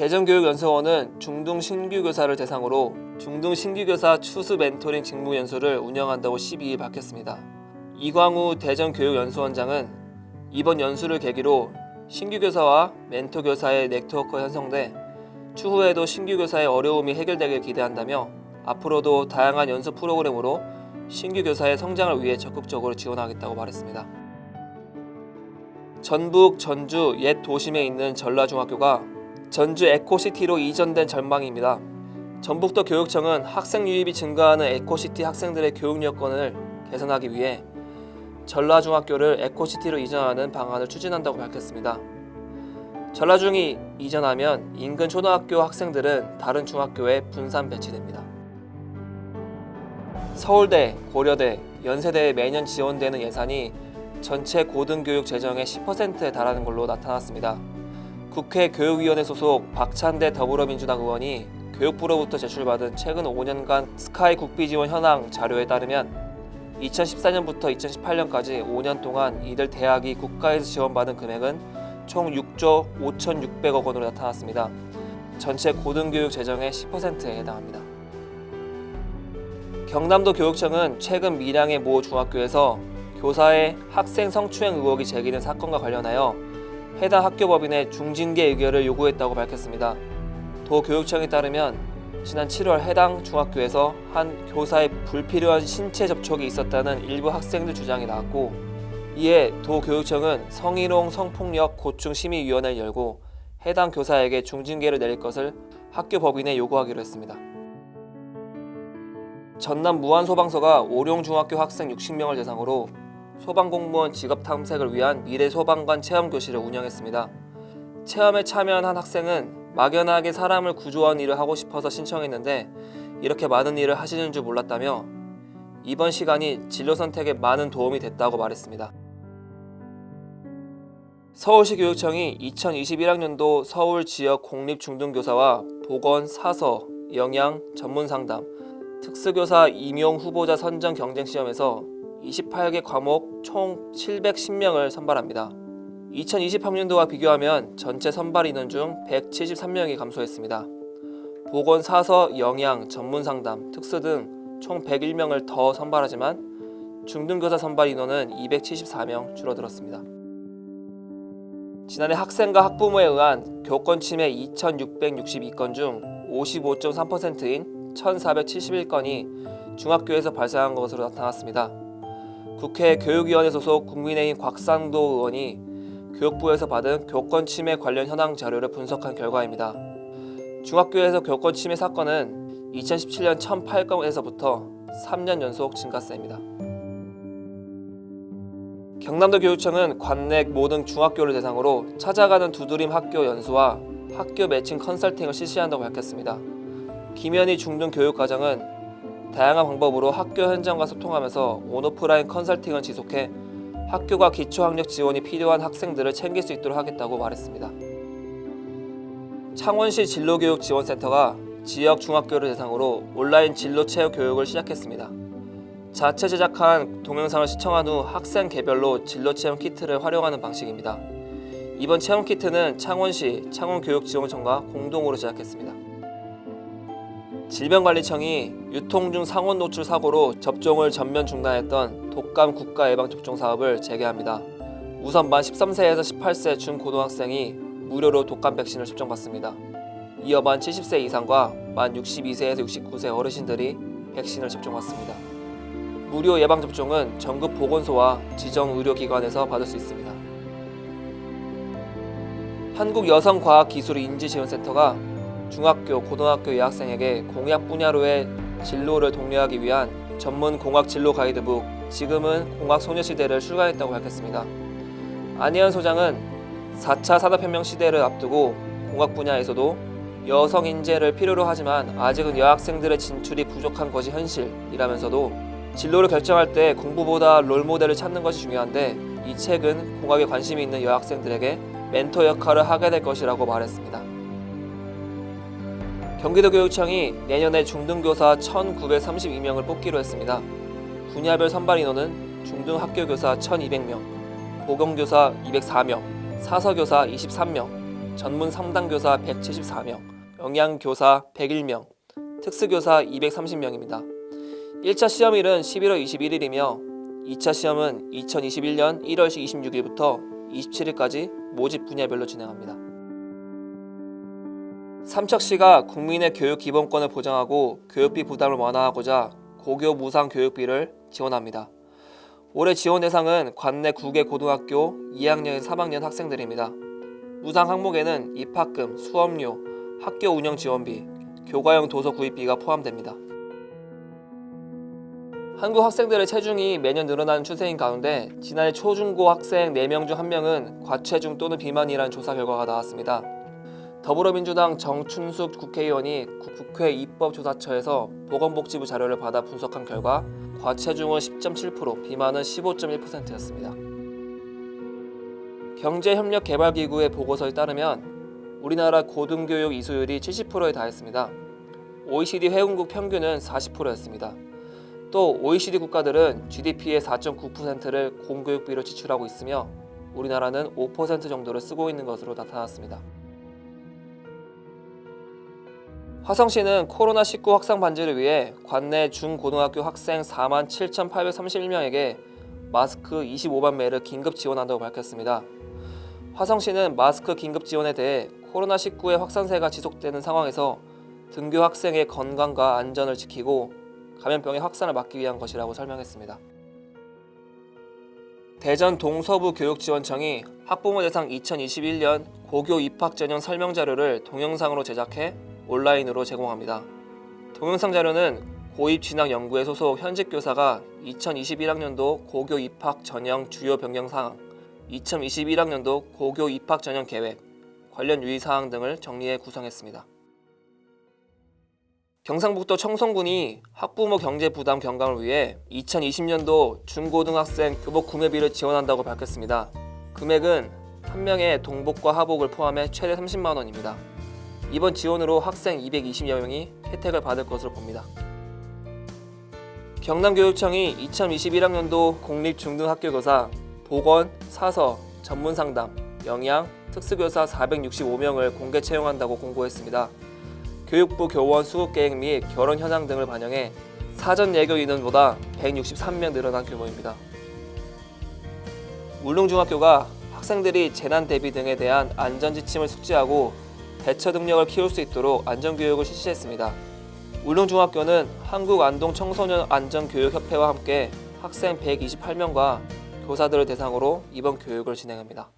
대전교육연수원은 중등 신규교사를 대상으로 중등 신규교사 추수 멘토링 직무 연수를 운영한다고 12일 밝혔습니다. 이광우 대전교육연수원장은 이번 연수를 계기로 신규교사와 멘토교사의 네트워크가 형성돼 추후에도 신규교사의 어려움이 해결되길 기대한다며 앞으로도 다양한 연수 프로그램으로 신규교사의 성장을 위해 적극적으로 지원하겠다고 말했습니다. 전북 전주 옛 도심에 있는 전라중학교가 전주 에코시티로 이전된 전망입니다. 전북도 교육청은 학생 유입이 증가하는 에코시티 학생들의 교육 여건을 개선하기 위해 전라중학교를 에코시티로 이전하는 방안을 추진한다고 밝혔습니다. 전라중이 이전하면 인근 초등학교 학생들은 다른 중학교에 분산 배치됩니다. 서울대, 고려대, 연세대에 매년 지원되는 예산이 전체 고등교육 재정의 10%에 달하는 걸로 나타났습니다. 국회 교육위원회 소속 박찬대 더불어민주당 의원이 교육부로부터 제출받은 최근 5년간 스카이 국비 지원 현황 자료에 따르면 2014년부터 2018년까지 5년 동안 이들 대학이 국가에서 지원받은 금액은 총 6조 5,600억 원으로 나타났습니다. 전체 고등교육 재정의 10%에 해당합니다. 경남도 교육청은 최근 밀양의 모 중학교에서 교사의 학생 성추행 의혹이 제기된 사건과 관련하여 해당 학교법인의 중징계 의결을 요구했다고 밝혔습니다. 도교육청에 따르면 지난 7월 해당 중학교에서 한 교사의 불필요한 신체 접촉이 있었다는 일부 학생들 주장이 나왔고, 이에 도교육청은 성희롱 성폭력 고충심의위원회를 열고 해당 교사에게 중징계를 내릴 것을 학교법인에 요구하기로 했습니다. 전남 무안소방서가 오룡중학교 학생 60명을 대상으로 소방공무원 직업 탐색을 위한 미래 소방관 체험교실을 운영했습니다. 체험에 참여한 한 학생은 막연하게 사람을 구조하는 일을 하고 싶어서 신청했는데 이렇게 많은 일을 하시는 줄 몰랐다며 이번 시간이 진로 선택에 많은 도움이 됐다고 말했습니다. 서울시 교육청이 2021학년도 서울 지역 공립중등교사와 보건, 사서, 영양, 전문상담, 특수교사 임용 후보자 선정 경쟁시험에서 28개 과목 총 710명을 선발합니다. 2020학년도와 비교하면 전체 선발 인원 중 173명이 감소했습니다. 보건, 사서, 영양, 전문상담, 특수 등 총 101명을 더 선발하지만 중등교사 선발 인원은 274명 줄어들었습니다. 지난해 학생과 학부모에 의한 교권침해 2,662건 중 55.3%인 1,471건이 중학교에서 발생한 것으로 나타났습니다. 국회 교육위원회 소속 국민의힘 곽상도 의원이 교육부에서 받은 교권침해 관련 현황 자료를 분석한 결과입니다. 중학교에서 교권침해 사건은 2017년 1,008건에서부터 3년 연속 증가세입니다. 경남도 교육청은 관내 모든 중학교를 대상으로 찾아가는 두드림 학교 연수와 학교 매칭 컨설팅을 실시한다고 밝혔습니다. 김현희 중등교육과장은 다양한 방법으로 학교 현장과 소통하면서 온오프라인 컨설팅을 지속해 학교가 기초학력 지원이 필요한 학생들을 챙길 수 있도록 하겠다고 말했습니다. 창원시 진로교육지원센터가 지역 중학교를 대상으로 온라인 진로체육 교육을 시작했습니다. 자체 제작한 동영상을 시청한 후 학생 개별로 진로체험 키트를 활용하는 방식입니다. 이번 체험 키트는 창원시, 창원교육지원청과 공동으로 제작했습니다. 질병관리청이 유통 중 상온 노출 사고로 접종을 전면 중단했던 독감 국가예방접종 사업을 재개합니다. 우선 만 13세에서 18세 중고등학생이 무료로 독감 백신을 접종받습니다. 이어 만 70세 이상과 만 62세에서 69세 어르신들이 백신을 접종받습니다. 무료 예방접종은 전국 보건소와 지정 의료기관에서 받을 수 있습니다. 한국여성과학기술인지지원센터가 중학교, 고등학교 여학생에게 공약 분야로의 진로를 독려하기 위한 전문 공학 진로 가이드북 지금은 공학 소녀시대를 출간했다고 밝혔습니다. 안혜연 소장은 4차 산업혁명 시대를 앞두고 공학 분야에서도 여성 인재를 필요로 하지만 아직은 여학생들의 진출이 부족한 것이 현실이라면서도 진로를 결정할 때 공부보다 롤모델을 찾는 것이 중요한데 이 책은 공학에 관심이 있는 여학생들에게 멘토 역할을 하게 될 것이라고 말했습니다. 경기도교육청이 내년에 중등교사 1,932명을 뽑기로 했습니다. 분야별 선발 인원은 중등학교교사 1,200명, 보건교사 204명, 사서교사 23명, 전문 3단 교사 174명, 영양교사 101명, 특수교사 230명입니다. 1차 시험일은 11월 21일이며 2차 시험은 2021년 1월 26일부터 27일까지 모집 분야별로 진행합니다. 삼척시가 국민의 교육 기본권을 보장하고 교육비 부담을 완화하고자 고교 무상 교육비를 지원합니다. 올해 지원 대상은 관내 9개 고등학교 2학년에서 3학년 학생들입니다. 무상 항목에는 입학금, 수업료, 학교 운영 지원비, 교과형 도서 구입비가 포함됩니다. 한국 학생들의 체중이 매년 늘어나는 추세인 가운데 지난해 초중고 학생 4명 중 1명은 과체중 또는 비만이라는 조사 결과가 나왔습니다. 더불어민주당 정춘숙 국회의원이 국회 입법조사처에서 보건복지부 자료를 받아 분석한 결과 과체중은 10.7%, 비만은 15.1%였습니다. 경제협력개발기구의 보고서에 따르면 우리나라 고등교육 이수율이 70%에 달했습니다. OECD 회원국 평균은 40%였습니다. 또 OECD 국가들은 GDP의 4.9%를 공교육비로 지출하고 있으며 우리나라는 5% 정도를 쓰고 있는 것으로 나타났습니다. 화성시는 코로나19 확산 방지를 위해 관내 중고등학교 학생 47,831명에게 마스크 25만 매를 긴급 지원한다고 밝혔습니다. 화성시는 마스크 긴급 지원에 대해 코로나19의 확산세가 지속되는 상황에서 등교 학생의 건강과 안전을 지키고 감염병의 확산을 막기 위한 것이라고 설명했습니다. 대전 동서부교육지원청이 학부모 대상 2021년 고교 입학 전형 설명 자료를 동영상으로 제작해 온라인으로 제공합니다. 동영상 자료는 고입진학연구회 소속 현직 교사가 2021학년도 고교 입학 전형 주요 변경 사항, 2021학년도 고교 입학 전형 계획, 관련 유의 사항 등을 정리해 구성했습니다. 경상북도 청송군이 학부모 경제 부담 경감을 위해 2020년도 중고등학생 교복 구매비를 지원한다고 밝혔습니다. 금액은 한 명의 동복과 하복을 포함해 최대 30만 원입니다. 이번 지원으로 학생 220여 명이 혜택을 받을 것으로 봅니다. 경남교육청이 2021학년도 공립중등학교교사, 보건, 사서, 전문상담, 영양, 특수교사 465명을 공개 채용한다고 공고했습니다. 교육부 교원 수급 계획 및 결혼 현황 등을 반영해 사전 예교 인원보다 163명 늘어난 규모입니다. 울릉중학교가 학생들이 재난 대비 등에 대한 안전 지침을 숙지하고 대처 능력을 키울 수 있도록 안전교육을 실시했습니다. 울릉중학교는 한국안동청소년안전교육협회와 함께 학생 128명과 교사들을 대상으로 이번 교육을 진행합니다.